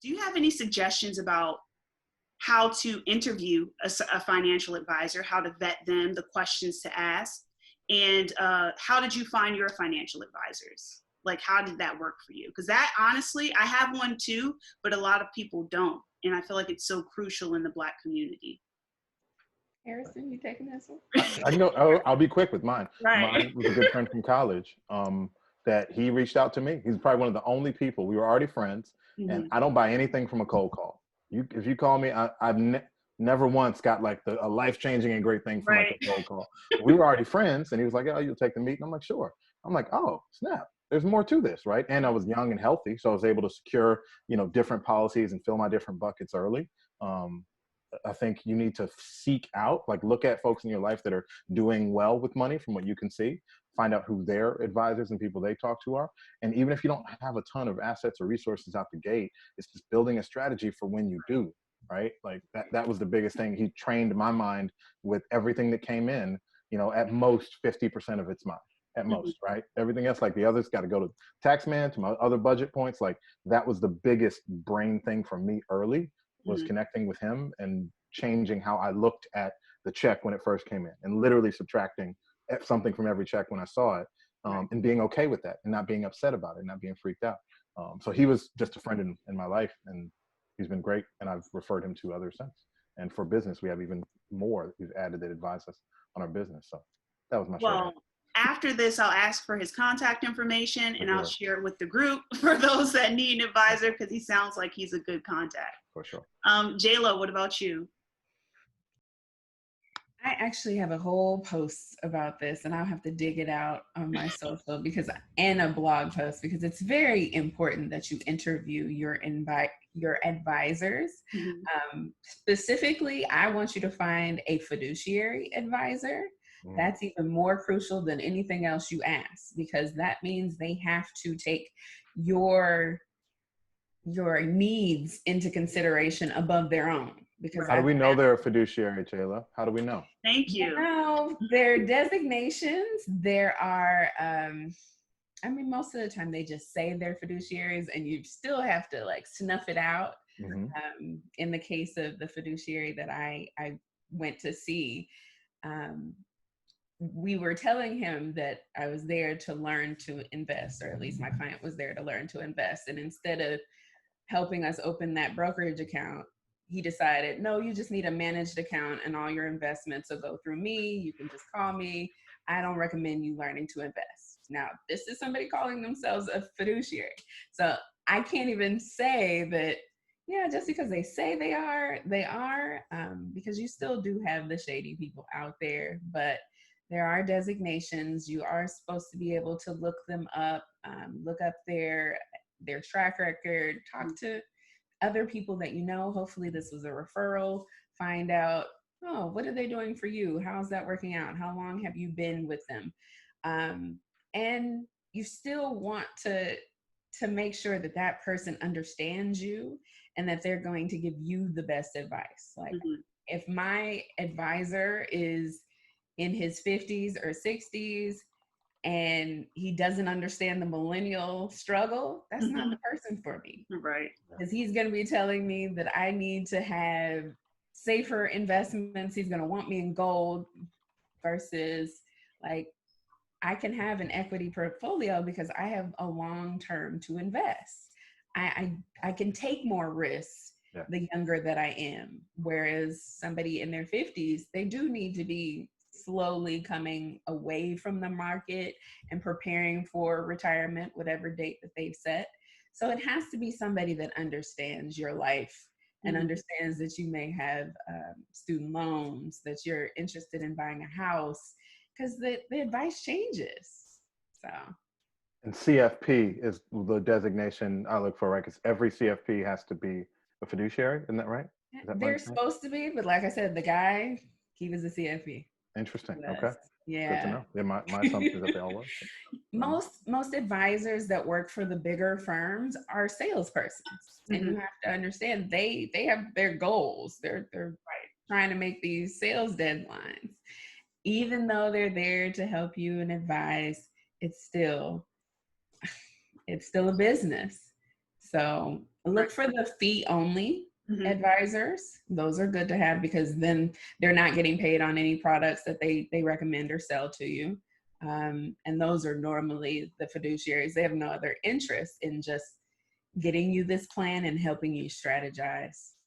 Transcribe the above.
do you have any suggestions about how to interview a financial advisor, how to vet them, the questions to ask, and how did you find your financial advisors? Like, how did that work for you? Because that, honestly, I have one too, but a lot of people don't. And I feel like it's so crucial in the Black community. Harrison, you taking this one? I can go. I'll be quick with mine. Right. Mine was a good friend from college that he reached out to me. He's probably one of the only people. We were already friends, and I don't buy anything from a cold call. If you call me, I've never once got like a life-changing and great thing from like a cold call. We were already friends, and he was like, "Oh, you'll take the meeting." I'm like, "Sure." I'm like, "Oh, snap. There's more to this, right?" And I was young and healthy, so I was able to secure, different policies and fill my different buckets early. I think you need to seek out, like, look at folks in your life that are doing well with money from what you can see, find out who their advisors and people they talk to are. And even if you don't have a ton of assets or resources out the gate, it's just building a strategy for when you do, right? Like that was the biggest thing. He trained my mind with everything that came in, at most 50% of it's mine. At most, right? Everything else, like the others, got to go to taxman, to my other budget points. Like that was the biggest brain thing for me early, was connecting with him and changing how I looked at the check when it first came in, and literally subtracting something from every check when I saw it, and being okay with that and not being upset about it, not being freaked out. So he was just a friend in my life, and he's been great, and I've referred him to others since. And for business, we have even more that we've added that advise us on our business. So that was my short answer. After this, I'll ask for his contact information and I'll share it with the group for those that need an advisor, because he sounds like he's a good contact. For sure. J-Lo, what about you? I actually have a whole post about this, and I'll have to dig it out on my social and a blog post, because it's very important that you interview your advisors. Specifically, I want you to find a fiduciary advisor. That's even more crucial than anything else you ask, because that means they have to take your needs into consideration above their own. Because how do we know they're a fiduciary, Jayla? How do we know? Thank you. Their designations, there are, most of the time they just say they're fiduciaries, and you still have to like snuff it out. In the case of the fiduciary that I went to see, we were telling him that I was there to learn to invest, or at least my client was there to learn to invest. And instead of helping us open that brokerage account, he decided, no, you just need a managed account and all your investments will go through me. You can just call me. I don't recommend you learning to invest. Now, this is somebody calling themselves a fiduciary. So I can't even say that, just because they say they are, because you still do have the shady people out there, but there are designations. You are supposed to be able to look them up, look up their track record, talk to other people that hopefully this was a referral, find out, what are they doing for you? How's that working out? How long have you been with them? And you still want to make sure that that person understands you and that they're going to give you the best advice. Like if my advisor is in his 50s or 60s, and he doesn't understand the millennial struggle, that's not the person for me. Right. Because he's going to be telling me that I need to have safer investments. He's going to want me in gold, versus like I can have an equity portfolio because I have a long term to invest. I can take more risks the younger that I am. Whereas somebody in their 50s, they do need to be slowly coming away from the market and preparing for retirement, whatever date that they've set. So it has to be somebody that understands your life and understands that you may have student loans, that you're interested in buying a house, because the advice changes. So. And CFP is the designation I look for, right? Because every CFP has to be a fiduciary, isn't that right? They're supposed to be, but like I said, the guy, he was a CFP. Interesting. Yes. Okay. Yeah. Good to know. Yeah, my assumption is that they all were. Most advisors that work for the bigger firms are salespersons, and you have to understand they have their goals. They're trying to make these sales deadlines. Even though they're there to help you and advise, it's still a business. So Look for the fee only Mhm. advisors. Those are good to have because then they're not getting paid on any products that they recommend or sell to you. And those are normally the fiduciaries. They have no other interest in just getting you this plan and helping you strategize.